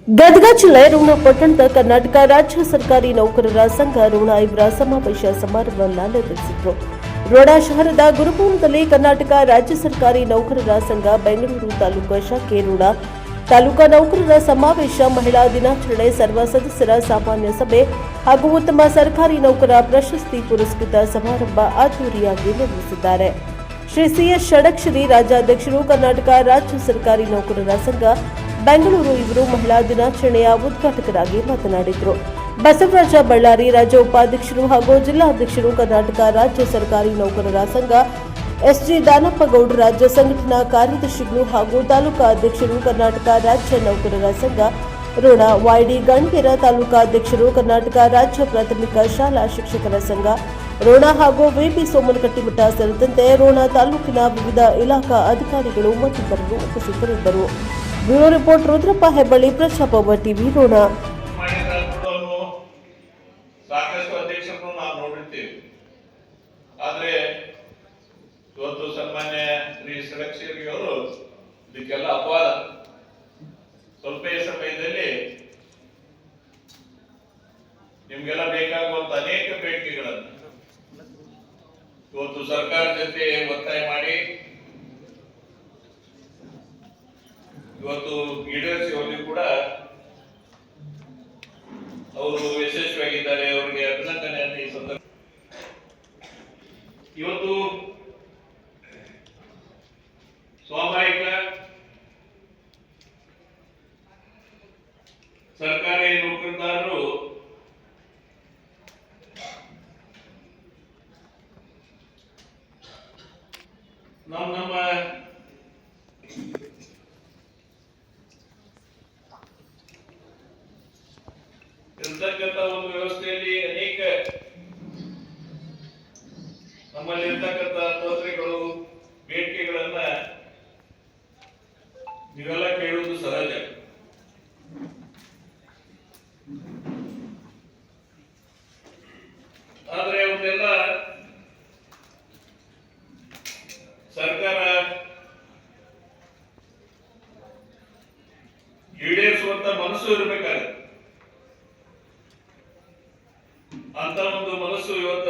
ಗದಗ ಜಿಲ್ಲೆ ಋಣ ಪಟ್ಟಣದ ಕರ್ನಾಟಕ ರಾಜ್ಯ ಸರ್ಕಾರಿ ನೌಕರರ ಸಂಘ ಋಣ ಇವರ ಸಮಾವೇಶ ಸಮಾರಂಭ ನಡೆಸಿದರು. ರೋಣ ಶಹರದ ಗುರುಭವನದಲ್ಲಿ ಕರ್ನಾಟಕ ರಾಜ್ಯ ಸರ್ಕಾರಿ ನೌಕರರ ಸಂಘ ಬೆಂಗಳೂರು ತಾಲೂಕು ಶಾಖೆ ಋಣ ತಾಲೂಕಾ ನೌಕರರ ಸಮಾವೇಶ, ಮಹಿಳಾ ದಿನಾಚರಣೆ, ಸರ್ವ ಸದಸ್ಯರ ಸಾಮಾನ್ಯ ಸಭೆ ಹಾಗೂ ಉತ್ತಮ ಸರ್ಕಾರಿ ನೌಕರ ಪ್ರಶಸ್ತಿ ಪುರಸ್ಕೃತ ಸಮಾರಂಭ ಅದ್ದೂರಿಯಾಗಿ ನಿರ್ವಹಿಸಿದ್ದಾರೆ. ಶ್ರೀ ಸಿಎಸ್ ಷಡಕ್ಷರಿ ರಾಜ್ಯಾಧ್ಯಕ್ಷರು, ಕರ್ನಾಟಕ ರಾಜ್ಯ ಸರ್ಕಾರಿ ನೌಕರರ ಸಂಘ ಬೆಂಗಳೂರು ಇವರು ಮಹಿಳಾ ದಿನಾಚರಣೆಯ ಉದ್ಘಾಟಕರಾಗಿ ಮಾತನಾಡಿದರು. ಬಸವರಾಜ ಬಳ್ಳಾರಿ ರಾಜ್ಯ ಉಪಾಧ್ಯಕ್ಷರು ಹಾಗೂ ಜಿಲ್ಲಾಧ್ಯಕ್ಷರು, ಕರ್ನಾಟಕ ರಾಜ್ಯ ಸರ್ಕಾರಿ ನೌಕರರ ಸಂಘ ಎಸ್ಜಿ ದಾನಪ್ಪಗೌಡ ರಾಜ್ಯ ಸಂಘಟನಾ ಕಾರ್ಯದರ್ಶಿಗಳು ಹಾಗೂ ತಾಲೂಕಾ ಅಧ್ಯಕ್ಷರು, ಕರ್ನಾಟಕ ರಾಜ್ಯ ನೌಕರರ ಸಂಘ ಋಣ ವೈಡಿ ಗಣ್ಯರ ತಾಲೂಕಾ ಅಧ್ಯಕ್ಷರು, ಕರ್ನಾಟಕ ರಾಜ್ಯ ಪ್ರಾಥಮಿಕ ಶಾಲಾ ಶಿಕ್ಷಕರ ಸಂಘ ರೋಣ ಹಾಗೂ ವಿಪಿ ಸೋಮನಕಟ್ಟಿಮಠ ಸೇರಿದಂತೆ ರೋಣ ತಾಲೂಕಿನ ವಿವಿಧ ಇಲಾಖಾ ಅಧಿಕಾರಿಗಳು ಮತ್ತಿತರರು ಉಪಸ್ಥಿತರಿದ್ದರು. Bureau report Rudrappa Hebballi, Prajaprabha TV, Rona. ಸಾಕಷ್ಟು ಅಧ್ಯಕ್ಷರನ್ನು ನಾವು ನೋಡಿರ್ತೇವೆ. ಆದ್ರೆ ಇವತ್ತು ಸನ್ಮಾನ್ಯ ಶ್ರೀ ಷಡಕ್ಷರಿ ಅವರು ಇದಕ್ಕೆಲ್ಲ ಅಪವಾದ. ಸ್ವಲ್ಪ ಸಮಯದಲ್ಲಿ ನಿಮ್ಗೆಲ್ಲ ಬೇಕಾಗುವಂತ ಅನೇಕ ಬೇಡಿಕೆಗಳನ್ನು ಇವತ್ತು ಸರ್ಕಾರ ಜೊತೆ ಒತ್ತಾಯ ಮಾಡಿ ಇವತ್ತು ಈಡೇರಿಸುವಲ್ಲಿ ಕೂಡ ಅವರು ಯಶಸ್ವಿಯಾಗಿದ್ದಾರೆ. ಅವರಿಗೆ ಅಭಿನಂದನೆ ಅಂತ ಈ ಸಂದರ್ಭ. ಇವತ್ತು ಸ್ವಾಭಾವಿಕ ಸರ್ಕಾರಿ ನೌಕರದಾರರು ನಮ್ಮ ಇರ್ತಕ್ಕಂಥ ಒಂದು ವ್ಯವಸ್ಥೆಯಲ್ಲಿ ಅನೇಕ ನಮ್ಮಲ್ಲಿರ್ತಕ್ಕಂಥ ತೊಂದರೆಗಳು, ಬೇಡಿಕೆಗಳನ್ನ ನೀವೆಲ್ಲ ಕೇಳುವುದು ಸಹಜ. ಆದ್ರೆ ಅವನ್ನೆಲ್ಲ ಸರ್ಕಾರ ಈಡೇರಿಸುವಂತ ಮನಸ್ಸು ಇರಬೇಕಾಗುತ್ತೆ. ಅಂತ ಒಂದು ಮನಸ್ಸು ಇವತ್ತ